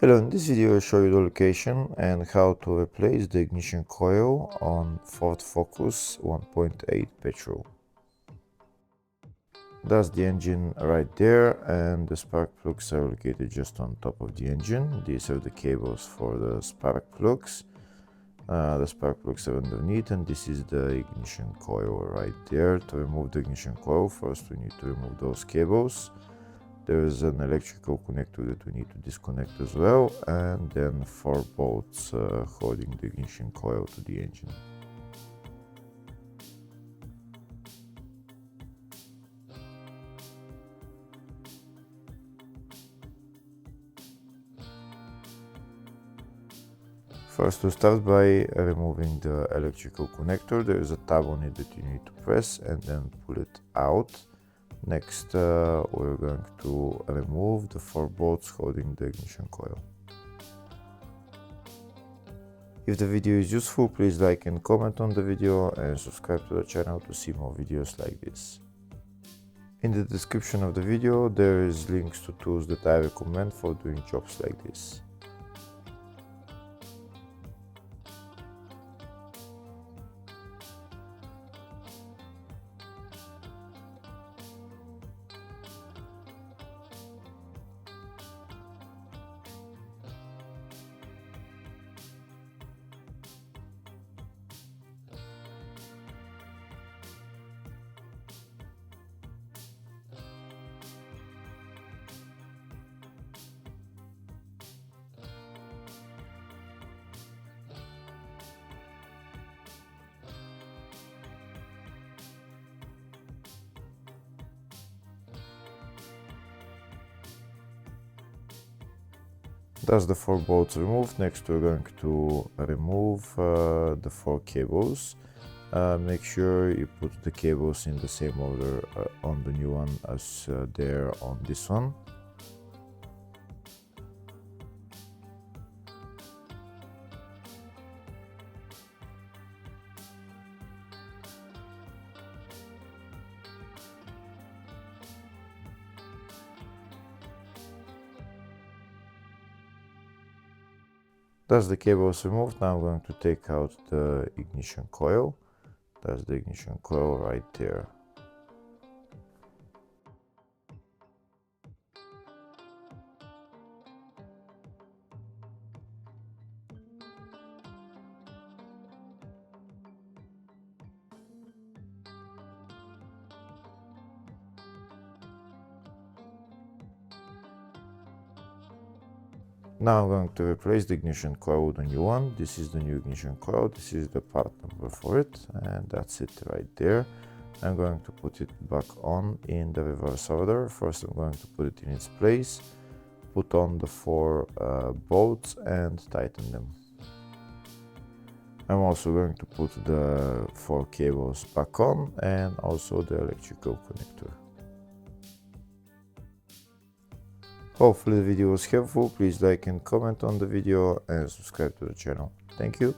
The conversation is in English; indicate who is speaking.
Speaker 1: Hello, in this video I'll show you the location and how to replace the ignition coil on Ford Focus 1.8 petrol. That's the engine right there, and the spark plugs are located just on top of the engine. These are the cables for the spark plugs. The spark plugs are underneath, and this is the ignition coil right there. To remove the ignition coil, first we need to remove those cables. There is an electrical connector that we need to disconnect as well, and then 4 bolts holding the ignition coil to the engine. First, to start by removing the electrical connector, there is a tab on it that you need to press and then pull it out. Next, we're going to remove the 4 bolts holding the ignition coil. If the video is useful, please like and comment on the video and subscribe to the channel to see more videos like this. In the description of the video, there is links to tools that I recommend for doing jobs like this. That's the 4 bolts removed. Next, we're going to remove the 4 cables. Make sure you put the cables in the same order on the new one as they're on this one. That's the cables removed. Now I'm going to take out the ignition coil. That's the ignition coil right there. Now I'm going to replace the ignition coil with a new one. This is the new ignition coil. This is the part number for it, and that's it right there. I'm going to put it back on in the reverse order. First, I'm going to put it in its place, put on the 4 bolts and tighten them. I'm also going to put the 4 cables back on and also the electrical connector. Hopefully the video was helpful. Please like and comment on the video and subscribe to the channel. Thank you.